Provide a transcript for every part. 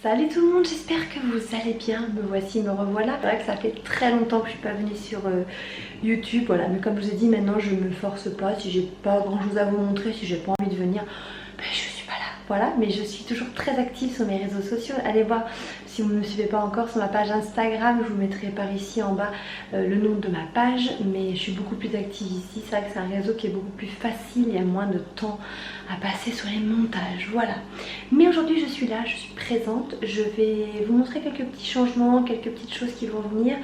Salut tout le monde, j'espère que vous allez bien, me voici, me revoilà. C'est vrai que ça fait très longtemps que je suis pas venue sur YouTube, voilà, mais comme je vous ai dit, maintenant je me force pas, si j'ai pas grand chose à vous montrer, si j'ai pas envie de venir, ben, je suis pas là, voilà, mais je suis toujours très active sur mes réseaux sociaux. Allez voir si vous ne me suivez pas encore sur ma page Instagram, je vous mettrai par ici en bas le nom de ma page, mais je suis beaucoup plus active ici. C'est vrai que c'est un réseau qui est beaucoup plus facile, il y a moins de temps à passer sur les montages, voilà. Mais aujourd'hui je suis là, je suis présente, je vais vous montrer quelques petits changements, quelques petites choses qui vont venir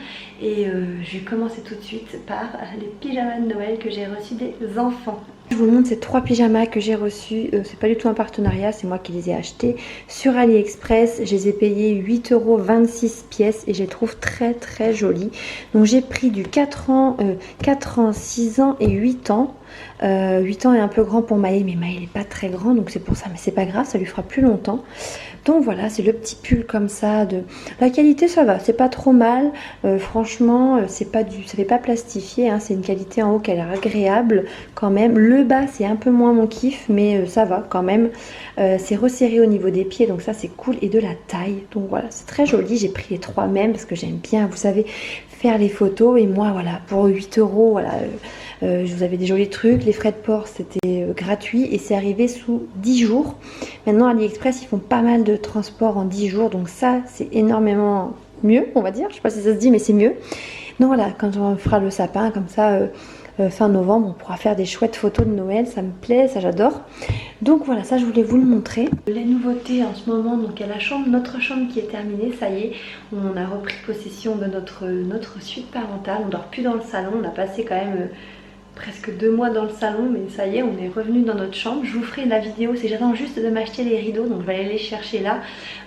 et je vais commencer tout de suite par les pyjamas de Noël que j'ai reçus des enfants. Je vous montre ces 3 pyjamas que j'ai reçus, c'est pas du tout un partenariat, c'est moi qui les ai achetés sur AliExpress. Je les ai payés 8,26 € pièces et je les trouve très très jolis. Donc j'ai pris du 4 ans, 6 ans et 8 ans. 8 ans est un peu grand pour Maë, mais Maë n'est pas très grand, donc c'est pour ça, mais c'est pas grave, ça lui fera plus longtemps. Donc voilà, c'est le petit pull comme ça. La qualité, ça va, c'est pas trop mal. Franchement, c'est pas ça fait pas plastifié, hein, c'est une qualité en haut qui a l'air agréable quand même. Le bas, c'est un peu moins mon kiff, mais ça va quand même. C'est resserré au niveau des pieds, donc ça c'est cool, et de la taille. Donc voilà, c'est très joli. J'ai pris les 3 mêmes parce que j'aime bien, vous savez, faire les photos. Et moi, voilà, pour 8 €, voilà. Je vous avais des jolis trucs, les frais de port c'était gratuit et c'est arrivé sous 10 jours. Maintenant AliExpress ils font pas mal de transport en 10 jours, donc ça c'est énormément mieux, on va dire, je sais pas si ça se dit mais c'est mieux. Donc voilà, quand on fera le sapin comme ça fin novembre, on pourra faire des chouettes photos de Noël, ça me plaît, ça j'adore. Donc voilà, ça je voulais vous le montrer. Les nouveautés en ce moment, donc il y a la chambre, notre chambre qui est terminée, ça y est, on a repris possession de notre suite parentale, on dort plus dans le salon, on a passé quand même presque 2 mois dans le salon, mais ça y est, on est revenu dans notre chambre. Je vous ferai la vidéo, c'est j'attends juste de m'acheter les rideaux, donc je vais aller les chercher là,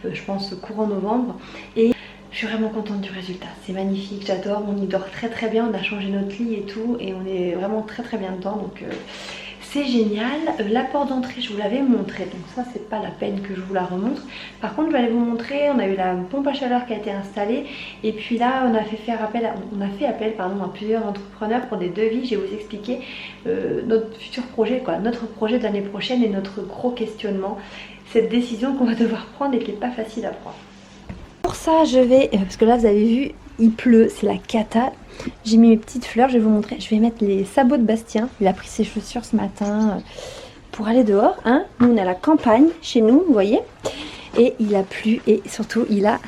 je pense courant novembre. Et je suis vraiment contente du résultat, c'est magnifique, j'adore, on y dort très très bien, on a changé notre lit et tout, et on est vraiment très très bien dedans, donc c'est génial. La porte d'entrée, je vous l'avais montré, donc ça c'est pas la peine que je vous la remontre. Par contre, je vais aller vous montrer, on a eu la pompe à chaleur qui a été installée, et puis là on a fait appel à plusieurs entrepreneurs pour des devis. Je vais vous expliquer notre futur projet, quoi, notre projet de l'année prochaine et notre gros questionnement, cette décision qu'on va devoir prendre et qui n'est pas facile à prendre. Pour ça, je vais, parce que là vous avez vu, il pleut, c'est la cata. J'ai mis mes petites fleurs, je vais vous montrer. Je vais mettre les sabots de Bastien. Il a pris ses chaussures ce matin pour aller dehors. Hein. Nous, on est à la campagne, chez nous, vous voyez. Et il a plu et surtout, il a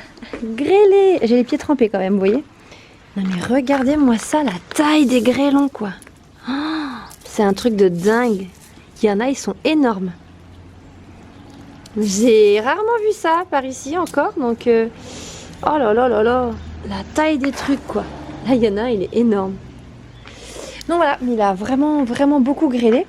grêlé. J'ai les pieds trempés quand même, vous voyez. Non mais regardez-moi ça, la taille des grêlons, quoi. Oh, c'est un truc de dingue. Il y en a, ils sont énormes. J'ai rarement vu ça par ici encore, donc... Oh là là là là, la taille des trucs, quoi. Là, il y en a, il est énorme. Donc voilà, il a vraiment, vraiment beaucoup grêlé.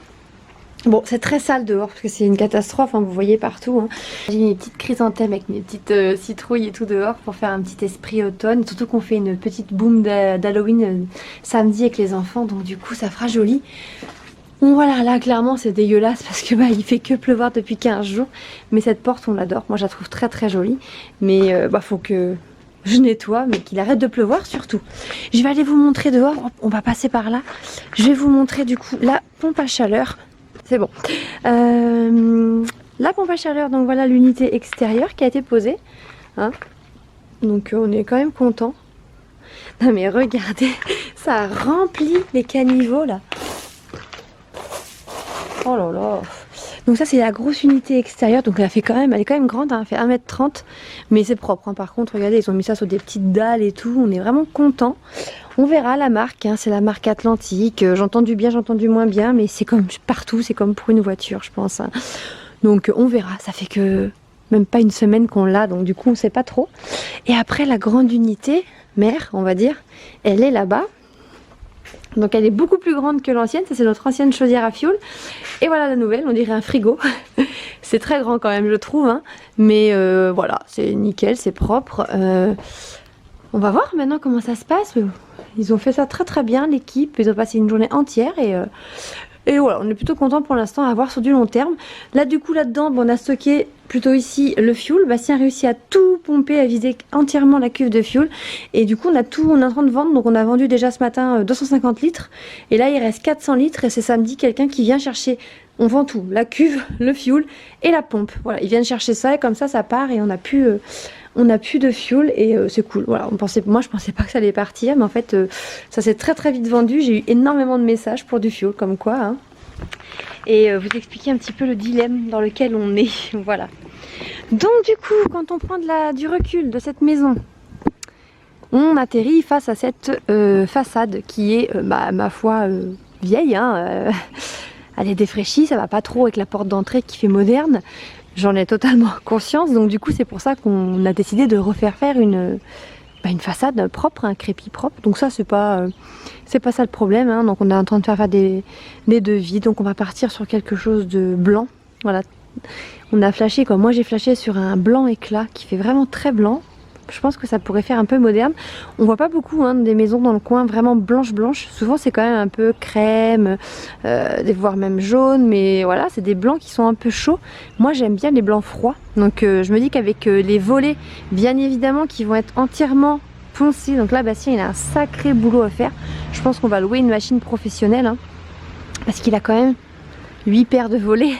Bon, c'est très sale dehors, parce que c'est une catastrophe, hein, vous voyez partout. Hein. J'ai mis mes petites chrysanthèmes avec mes petites citrouilles et tout dehors pour faire un petit esprit automne. Surtout qu'on fait une petite boum d'Halloween samedi avec les enfants, donc du coup, ça fera joli. Bon voilà, là clairement c'est dégueulasse parce que il fait que pleuvoir depuis 15 jours. Mais cette porte on l'adore, moi je la trouve très très jolie. Mais faut que je nettoie, mais qu'il arrête de pleuvoir surtout. Je vais aller vous montrer dehors, on va passer par là. Je vais vous montrer du coup la pompe à chaleur. C'est bon. La pompe à chaleur, donc voilà l'unité extérieure qui a été posée. Hein, donc on est quand même content. Non mais regardez, ça remplit les caniveaux là. Oh là là. Donc ça c'est la grosse unité extérieure, donc elle est quand même grande, hein, elle fait 1,30 m, mais c'est propre, hein. Par contre regardez, ils ont mis ça sur des petites dalles et tout, on est vraiment content. On verra la marque, hein, c'est la marque Atlantique, j'entends du bien, j'entends du moins bien, mais c'est comme partout, c'est comme pour une voiture je pense, hein. Donc on verra, ça fait que même pas une semaine qu'on l'a, donc du coup on sait pas trop. Et après la grande unité, mère on va dire, elle est là-bas. Donc elle est beaucoup plus grande que l'ancienne, ça c'est notre ancienne chaudière à fioul. Et voilà la nouvelle, on dirait un frigo. C'est très grand quand même je trouve, hein. Mais voilà, c'est nickel, c'est propre. On va voir maintenant comment ça se passe. Ils ont fait ça très très bien l'équipe, ils ont passé une journée entière et Et voilà, on est plutôt content pour l'instant à voir sur du long terme. Là du coup là-dedans, on a stocké plutôt ici le fuel. Bastien a réussi à tout pomper, à vider entièrement la cuve de fuel. Et du coup on a tout, on est en train de vendre. Donc on a vendu déjà ce matin 250 litres. Et là il reste 400 litres et c'est samedi quelqu'un qui vient chercher. On vend tout, la cuve, le fuel et la pompe. Voilà, ils viennent chercher ça et comme ça part et on a plus de fuel et c'est cool. Voilà, moi je pensais pas que ça allait partir, mais en fait ça s'est très très vite vendu. J'ai eu énormément de messages pour du fuel, comme quoi. Hein. Et vous expliquer un petit peu le dilemme dans lequel on est. Voilà. Donc du coup, quand on prend du recul de cette maison, on atterrit face à cette façade qui est, ma foi, vieille. Hein, elle est défraîchie, ça va pas trop avec la porte d'entrée qui fait moderne. J'en ai totalement conscience, donc du coup c'est pour ça qu'on a décidé de refaire faire une façade propre, un crépi propre. Donc ça c'est pas ça le problème, hein. Donc on est en train de faire des devis, donc on va partir sur quelque chose de blanc. Voilà, on a flashé, comme moi j'ai flashé sur un blanc éclat qui fait vraiment très blanc. Je pense que ça pourrait faire un peu moderne. On voit pas beaucoup des maisons dans le coin vraiment blanches. Souvent c'est quand même un peu crème, voire même jaune. Mais voilà, c'est des blancs qui sont un peu chauds. Moi j'aime bien les blancs froids. Donc je me dis qu'avec les volets, bien évidemment, qui vont être entièrement foncés. Donc là Bastien il a un sacré boulot à faire. Je pense qu'on va louer une machine professionnelle. Hein, parce qu'il a quand même 8 paires de volets.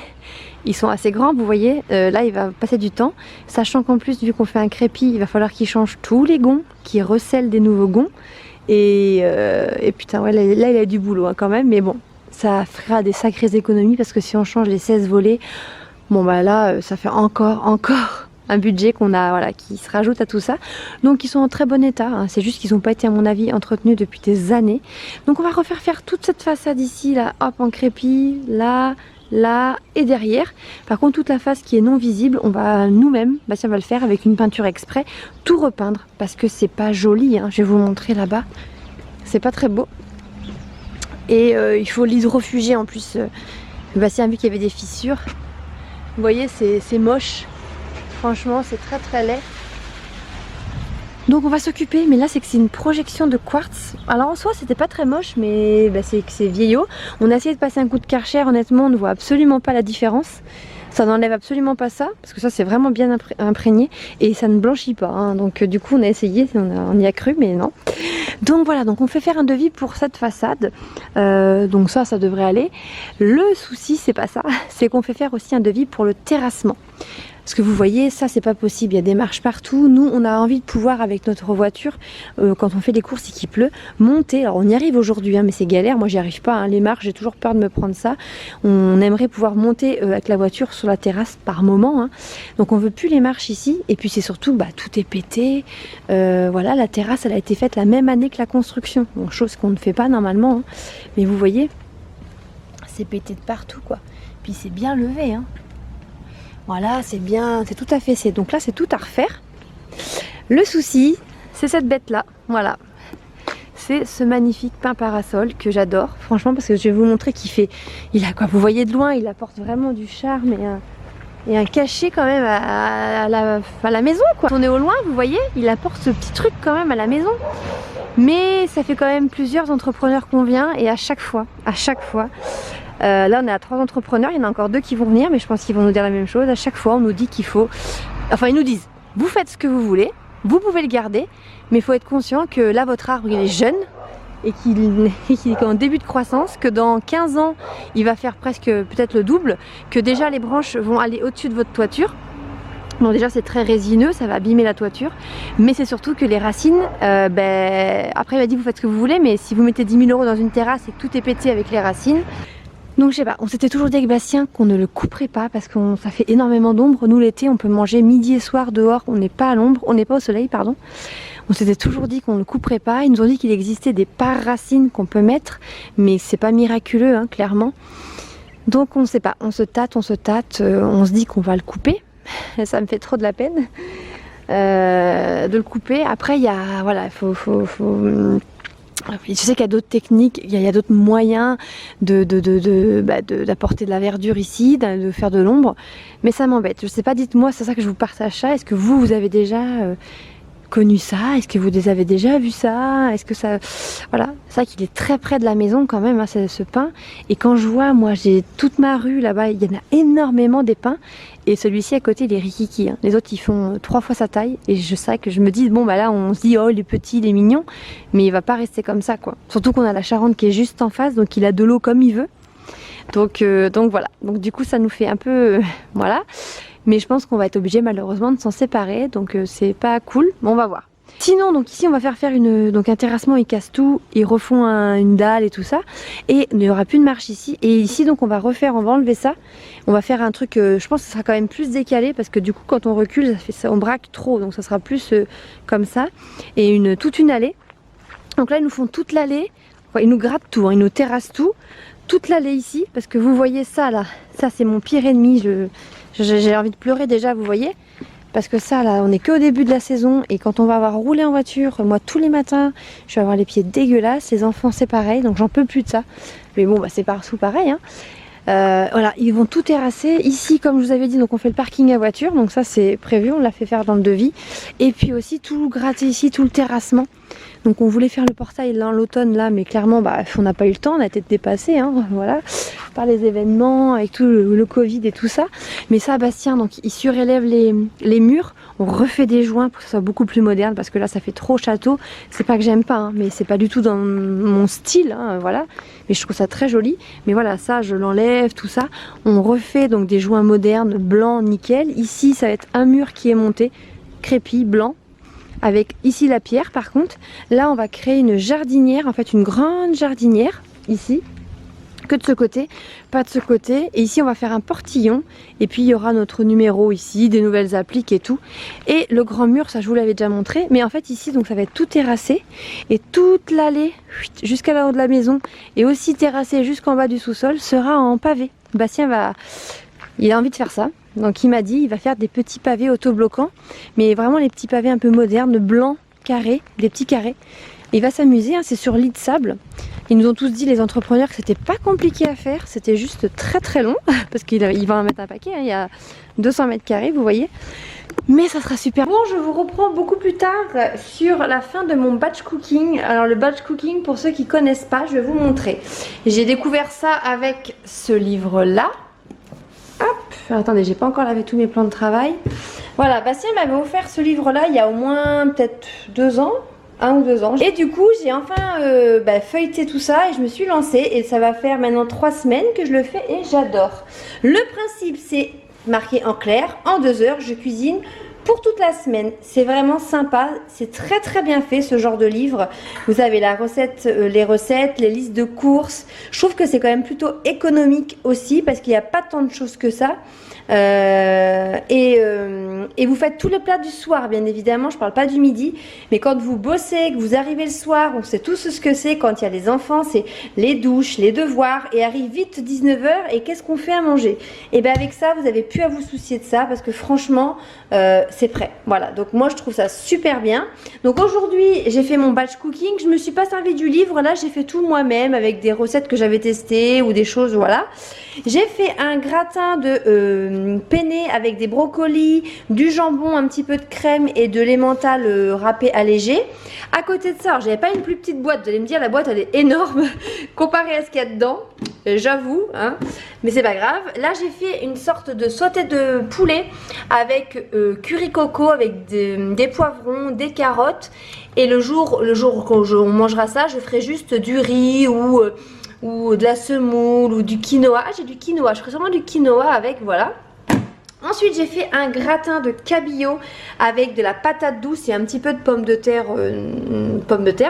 Ils sont assez grands, vous voyez, là il va passer du temps, sachant qu'en plus vu qu'on fait un crépi, il va falloir qu'il change tous les gonds, qu'il recèle des nouveaux gonds, et putain ouais, là il a du boulot hein, quand même, mais bon, ça fera des sacrées économies, parce que si on change les 16 volets, bon bah là ça fait encore un budget qu'on a, voilà, qui se rajoute à tout ça. Donc ils sont en très bon état, hein. C'est juste qu'ils n'ont pas été à mon avis entretenus depuis des années. Donc on va refaire faire toute cette façade ici, là, hop, en crépi, là et derrière. Par contre toute la face qui est non visible, on va nous-mêmes, Bastien va le faire avec une peinture exprès, tout repeindre parce que c'est pas joli, hein. Je vais vous montrer là-bas, c'est pas très beau et il faut l'hydrofuger en plus. Bastien a vu qu'il y avait des fissures, vous voyez, c'est moche, franchement c'est très très laid. Donc on va s'occuper, mais là c'est que c'est une projection de quartz. Alors en soi c'était pas très moche, mais c'est vieillot. On a essayé de passer un coup de Karcher, honnêtement on ne voit absolument pas la différence. Ça n'enlève absolument pas ça, parce que ça c'est vraiment bien imprégné et ça ne blanchit pas. Hein. Donc du coup on a essayé, on y a cru, mais non. Donc voilà, donc on fait faire un devis pour cette façade. Donc ça devrait aller. Le souci c'est pas ça, c'est qu'on fait faire aussi un devis pour le terrassement. Parce que vous voyez, ça c'est pas possible, il y a des marches partout. Nous on a envie de pouvoir avec notre voiture, quand on fait des courses et qu'il pleut, monter. Alors on y arrive aujourd'hui, hein, mais c'est galère, moi j'y arrive pas, hein. Les marches, j'ai toujours peur de me prendre ça. On aimerait pouvoir monter avec la voiture sur la terrasse par moment, hein. Donc on veut plus les marches ici. Et puis c'est surtout, tout est pété. Voilà, la terrasse elle a été faite la même année que la construction. Bon, chose qu'on ne fait pas normalement, hein. Mais vous voyez, c'est pété de partout quoi. Puis c'est bien levé, hein. Voilà, c'est bien, c'est tout à fait. Donc là, c'est tout à refaire. Le souci, c'est cette bête-là. Voilà. C'est ce magnifique pin parasol que j'adore. Franchement, parce que je vais vous montrer il a quoi, vous voyez de loin, il apporte vraiment du charme et un cachet quand même à la maison, quoi. Quand on est au loin, vous voyez, il apporte ce petit truc quand même à la maison. Mais ça fait quand même plusieurs entrepreneurs qu'on vient et à chaque fois, là on est à 3 entrepreneurs, il y en a encore 2 qui vont venir, mais je pense qu'ils vont nous dire la même chose. À chaque fois on nous dit qu'il faut, enfin ils nous disent, vous faites ce que vous voulez, vous pouvez le garder, mais il faut être conscient que là votre arbre il est jeune et qu'il est en début de croissance, que dans 15 ans il va faire presque peut-être le double, que déjà les branches vont aller au-dessus de votre toiture. Bon déjà c'est très résineux, ça va abîmer la toiture, mais c'est surtout que les racines, après il m'a dit vous faites ce que vous voulez, mais si vous mettez 10 000 € dans une terrasse et que tout est pété avec les racines, donc je sais pas, on s'était toujours dit avec Bastien qu'on ne le couperait pas parce que ça fait énormément d'ombre. Nous l'été on peut manger midi et soir dehors, on n'est pas à l'ombre, on n'est pas au soleil pardon. On s'était toujours dit qu'on ne le couperait pas, ils nous ont dit qu'il existait des pares-racines qu'on peut mettre, mais c'est pas miraculeux hein, clairement. Donc on sait pas, on se tâte, on se dit qu'on va le couper. Ça me fait trop de la peine de le couper. Après il y a, voilà, je sais qu'il y a d'autres techniques, il y a d'autres moyens d'apporter de la verdure ici, de faire de l'ombre, mais ça m'embête. Je sais pas, dites-moi, c'est ça que je vous partage ça. Est-ce que vous avez déjà connu ça? Est-ce que vous avez déjà vu ça? Est-ce que ça... Voilà, c'est vrai qu'il est très près de la maison quand même, hein, ce pin. Et quand je vois, moi j'ai toute ma rue là-bas, il y en a énormément des pins. Et celui-ci à côté, il est rikiki. Hein. Les autres, ils font 3 fois sa taille. Et je sais que je me dis, bon bah là, on se dit, oh il est petit, il est mignon. Mais il va pas rester comme ça, quoi. Surtout qu'on a la Charente qui est juste en face, donc il a de l'eau comme il veut. Donc voilà. Donc du coup, ça nous fait un peu... voilà. Mais je pense qu'on va être obligé malheureusement de s'en séparer. Donc c'est pas cool. Mais on va voir. Sinon, donc ici on va faire un terrassement, ils cassent tout, ils refont une dalle et tout ça. Et il n'y aura plus de marche ici. Et ici donc on va enlever ça. On va faire un truc, je pense que ce sera quand même plus décalé parce que du coup quand on recule, on braque trop. Donc ça sera plus comme ça. Et toute une allée. Donc là ils nous font toute l'allée. Ils nous grattent tout, hein, ils nous terrassent tout. Toute l'allée ici. Parce que vous voyez ça là, ça c'est mon pire ennemi. J'ai envie de pleurer déjà, vous voyez. Parce que ça là, on est qu'au début de la saison et quand on va avoir roulé en voiture, moi tous les matins, je vais avoir les pieds dégueulasses, les enfants c'est pareil, donc j'en peux plus de ça. Mais bon, bah, c'est partout pareil. Hein. Voilà, ils vont tout terrasser. Ici, comme je vous avais dit, donc on fait le parking à voiture, donc ça c'est prévu, on l'a fait faire dans le devis. Et puis aussi tout gratter ici, tout le terrassement. Donc on voulait faire le portail l'automne là, mais clairement bah, on n'a pas eu le temps, on a été dépassé, hein, voilà, par les événements, avec tout le Covid et tout ça. Mais ça, Bastien, donc il surélève les murs, on refait des joints pour que ça soit beaucoup plus moderne, parce que là ça fait trop château. C'est pas que j'aime pas, hein, mais c'est pas du tout dans mon style, hein, voilà. Mais je trouve ça très joli. Mais voilà, ça je l'enlève, tout ça. On refait donc des joints modernes, blancs, nickel. Ici ça va être un mur qui est monté, crépi, blanc. Avec ici la pierre par contre. Là on va créer une jardinière, en fait une grande jardinière ici, que de ce côté, pas de ce côté. Et ici on va faire un portillon et puis il y aura notre numéro ici, des nouvelles appliques et tout. Et le grand mur, ça je vous l'avais déjà montré, mais en fait ici donc ça va être tout terrassé et toute l'allée jusqu'à là haut de la maison et aussi terrassé jusqu'en bas du sous-sol sera en pavé. Bastien il a envie de faire ça. Donc il m'a dit il va faire des petits pavés autobloquants, mais vraiment les petits pavés un peu modernes, blancs, carrés, des petits carrés. Et il va s'amuser, hein, c'est sur lit de sable. Ils nous ont tous dit, les entrepreneurs, que c'était pas compliqué à faire, c'était juste très très long, parce qu'il va en mettre un paquet, hein, il y a 200 mètres carrés, vous voyez. Mais ça sera super. Bon, je vous reprends beaucoup plus tard sur la fin de mon batch cooking. Alors le batch cooking, pour ceux qui connaissent pas, je vais vous montrer. J'ai découvert ça avec ce livre-là. Hop, attendez, j'ai pas encore lavé tous mes plans de travail. Voilà, Bastien m'avait offert ce livre-là il y a au moins peut-être 2 ans. 1 ou 2 ans. Et du coup, j'ai enfin feuilleté tout ça et je me suis lancée. Et ça va faire maintenant 3 semaines que je le fais et j'adore. Le principe, c'est marqué en clair. En 2 heures, je cuisine pour toute la semaine. C'est vraiment sympa. C'est très très bien fait ce genre de livre. Vous avez la recette, les recettes, les listes de courses. Je trouve que c'est quand même plutôt économique aussi parce qu'il n'y a pas tant de choses que ça. Et vous faites tous les plats du soir, bien évidemment, je parle pas du midi, mais quand vous bossez, que vous arrivez le soir, on sait tous ce que c'est quand il y a les enfants, c'est les douches, les devoirs, et arrive vite 19 h et qu'est-ce qu'on fait à manger? Et bien avec ça, vous avez plus à vous soucier de ça, parce que franchement, c'est prêt. Voilà, donc moi je trouve ça super bien. Donc aujourd'hui, j'ai fait mon batch cooking, je me suis pas servi du livre, là j'ai fait tout moi-même, avec des recettes que j'avais testées, ou des choses, voilà. J'ai fait un gratin de penne avec des brocolis, du jambon, un petit peu de crème et de l'emmental râpé allégé. À côté de ça, j'avais pas une plus petite boîte, vous allez me dire la boîte elle est énorme comparée à ce qu'il y a dedans, j'avoue, hein, mais c'est pas grave. Là j'ai fait une sorte de sauté de poulet avec curry coco, avec des poivrons, des carottes, et le jour qu'on mangera ça, je ferai juste du riz ou de la semoule ou du quinoa. Ah, j'ai du quinoa, je ferai sûrement du quinoa avec, voilà. Ensuite j'ai fait un gratin de cabillaud avec de la patate douce et un petit peu de pommes de terre,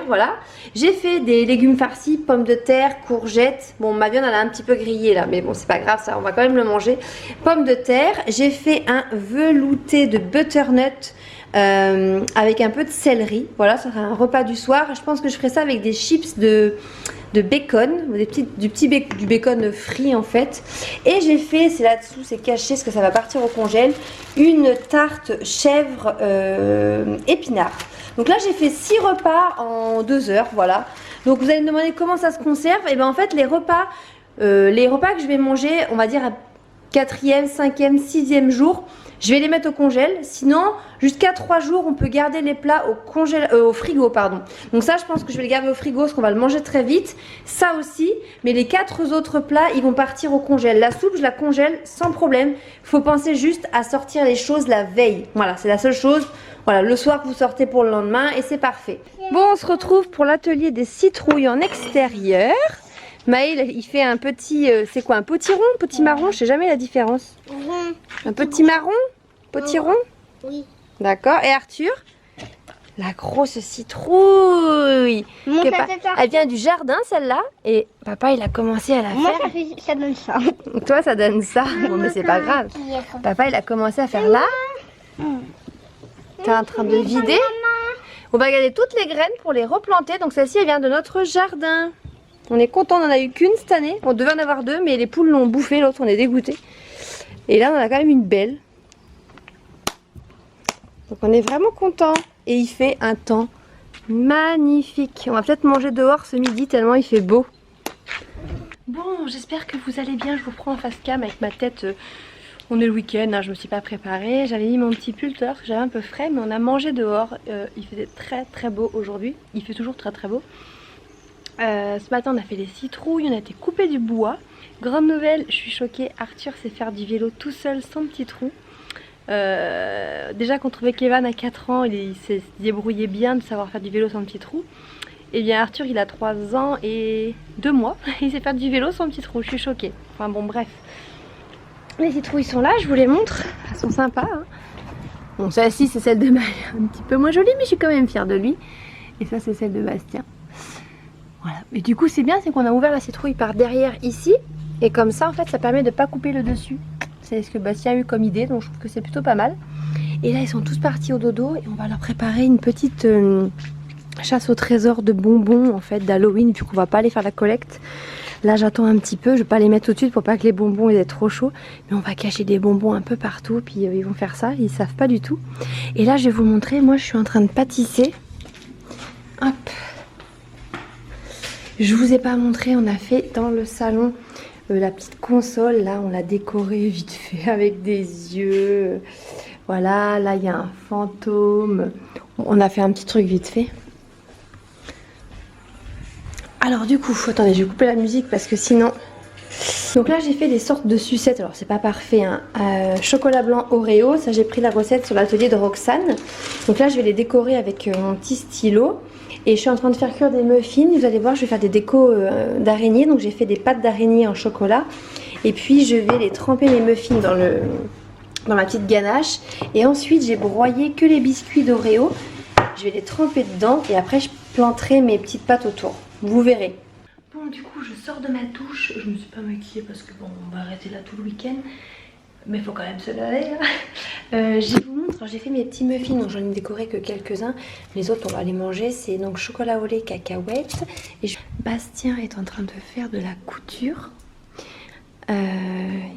voilà. J'ai fait des légumes farcis, pommes de terre, courgettes. Bon, ma viande elle a un petit peu grillé là, mais bon c'est pas grave, ça on va quand même le manger. Pommes de terre, j'ai fait un velouté de butternut avec un peu de céleri. Voilà, ça sera un repas du soir. Je pense que je ferai ça avec des chips de bacon, du bacon frit en fait. Et j'ai fait, c'est là-dessous, c'est caché parce que ça va partir au congèle, une tarte chèvre épinard. Donc là j'ai fait 6 repas en 2 heures, voilà. Donc vous allez me demander comment ça se conserve. Et bien en fait les repas que je vais manger, on va dire 4e, 5e, 6e jour, je vais les mettre au congèle. Sinon, jusqu'à 3 jours, on peut garder les plats au frigo, pardon. Donc ça, je pense que je vais le garder au frigo parce qu'on va le manger très vite. Ça aussi, mais les 4 autres plats, ils vont partir au congèle. La soupe, je la congèle sans problème. Il faut penser juste à sortir les choses la veille. Voilà, c'est la seule chose. Voilà, le soir, vous sortez pour le lendemain et c'est parfait. Bon, on se retrouve pour l'atelier des citrouilles en extérieur. Maël, il fait un petit, c'est quoi, un potiron, petit marron, je sais jamais la différence. Un petit marron, potiron. Oui. D'accord. Et Arthur, la grosse citrouille. Elle vient du jardin, celle-là. Et papa, il a commencé à la Moi, faire. ça donne ça. Toi, ça donne ça. Bon, mais c'est pas grave. Papa, il a commencé à faire là. T'es en train de vider. On va garder toutes les graines pour les replanter. Donc celle-ci, elle vient de notre jardin. On est content, on en a eu qu'une cette année. On devait en avoir 2, mais les poules l'ont bouffé. L'autre, on est dégoûté. Et là, on a quand même une belle. Donc on est vraiment content. Et il fait un temps magnifique. On va peut-être manger dehors ce midi tellement il fait beau. Bon, j'espère que vous allez bien. Je vous prends en face cam avec ma tête. On est le week-end, hein, je me suis pas préparée. J'avais mis mon petit pull tout à l'heure parce que j'avais un peu frais. Mais on a mangé dehors. Il faisait très très beau aujourd'hui. Il fait toujours très très beau. Ce matin on a fait les citrouilles, on a été coupé du bois. Grande nouvelle, je suis choquée, Arthur sait faire du vélo tout seul sans petit trou. Déjà qu'on trouvait qu'Evan à 4 ans, il s'est débrouillé bien de savoir faire du vélo sans petit trou. Et bien Arthur il a 3 ans et 2 mois, il sait faire du vélo sans petit trou, je suis choquée. Enfin bon bref. Les citrouilles sont là, je vous les montre, elles sont sympas. Hein. Bon celle-ci c'est celle de Maël, un petit peu moins jolie mais je suis quand même fière de lui. Et ça c'est celle de Bastien. Voilà. Et du coup c'est bien, c'est qu'on a ouvert la citrouille par derrière ici. Et comme ça en fait ça permet de ne pas couper le dessus. C'est ce que Bastien a eu comme idée, donc je trouve que c'est plutôt pas mal. Et là ils sont tous partis au dodo et on va leur préparer une petite chasse au trésor de bonbons en fait d'Halloween, vu qu'on va pas aller faire la collecte. Là j'attends un petit peu, je vais pas les mettre tout de suite pour pas que les bonbons aient trop chaud. Mais on va cacher des bonbons un peu partout, puis ils vont faire ça, ils savent pas du tout. Et là je vais vous montrer, moi je suis en train de pâtisser. Hop. Je vous ai pas montré, on a fait dans le salon la petite console, là on l'a décorée vite fait avec des yeux. Voilà, là il y a un fantôme. On a fait un petit truc vite fait. Alors du coup, attendez, je vais couper la musique parce que sinon... Donc là j'ai fait des sortes de sucettes, alors c'est pas parfait, hein. Chocolat blanc Oreo, ça j'ai pris la recette sur l'atelier de Roxane. Donc là je vais les décorer avec mon petit stylo. Et je suis en train de faire cuire des muffins. Vous allez voir, je vais faire des décos d'araignée. Donc j'ai fait des pâtes d'araignée en chocolat. Et puis je vais les tremper les muffins dans ma petite ganache. Et ensuite j'ai broyé que les biscuits d'Oreo. Je vais les tremper dedans et après je planterai mes petites pâtes autour. Vous verrez. Bon du coup je sors de ma douche. Je me suis pas maquillée parce que bon on va arrêter là tout le week-end. Mais il faut quand même se laver. Je vous montre, j'ai fait mes petits muffins, donc j'en ai décoré que quelques-uns. Les autres on va les manger, c'est donc chocolat au lait, cacahuètes. Et Bastien est en train de faire de la couture.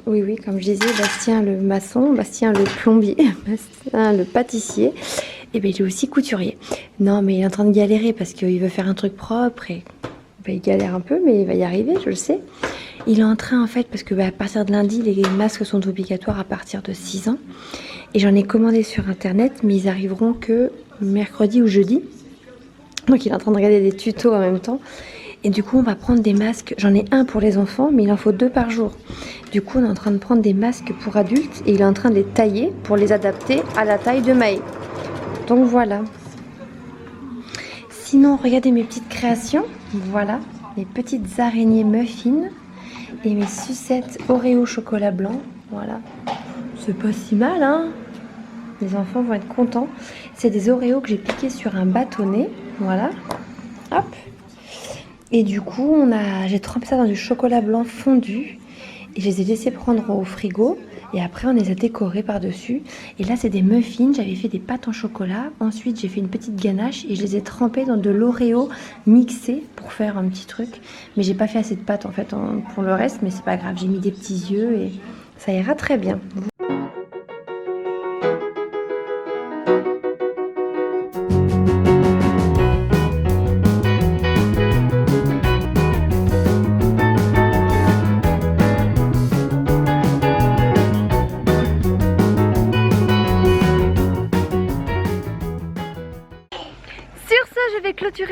Oui, comme je disais, Bastien le maçon, Bastien le plombier, Bastien le pâtissier. Et bien il est aussi couturier. Non mais il est en train de galérer parce qu'il veut faire un truc propre et il galère un peu mais il va y arriver, je le sais. Il est en train en fait, parce que à partir de lundi, les masques sont obligatoires à partir de 6 ans. Et j'en ai commandé sur internet, mais ils arriveront que mercredi ou jeudi. Donc il est en train de regarder des tutos en même temps. Et du coup on va prendre des masques, j'en ai un pour les enfants, mais il en faut 2 par jour. Du coup on est en train de prendre des masques pour adultes et il est en train de les tailler pour les adapter à la taille de Maë. Donc voilà. Sinon regardez mes petites créations, voilà, les petites araignées muffins. Et mes sucettes Oreo chocolat blanc, voilà. C'est pas si mal, hein. Les enfants vont être contents. C'est des Oreos que j'ai piqués sur un bâtonnet, voilà. Hop. Et du coup, j'ai trempé ça dans du chocolat blanc fondu. Et je les ai laissés prendre au frigo. Et après, on les a décorés par-dessus. Et là, c'est des muffins. J'avais fait des pâtes en chocolat. Ensuite, j'ai fait une petite ganache. Et je les ai trempés dans de l'Oreo mixé pour faire un petit truc. Mais j'ai pas fait assez de pâtes, en fait, pour le reste. Mais c'est pas grave. J'ai mis des petits yeux et ça ira très bien.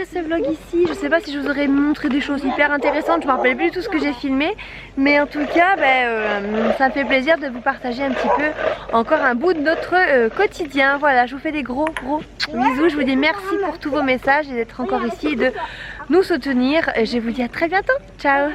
clôturer ce vlog ici. Je sais pas si je vous aurais montré des choses hyper intéressantes, je me rappelle plus du tout ce que j'ai filmé, mais en tout cas ça me fait plaisir de vous partager un petit peu encore un bout de notre quotidien. Voilà, je vous fais des gros bisous, je vous dis merci pour tous vos messages et d'être encore ici et de nous soutenir. Je vous dis à très bientôt, ciao.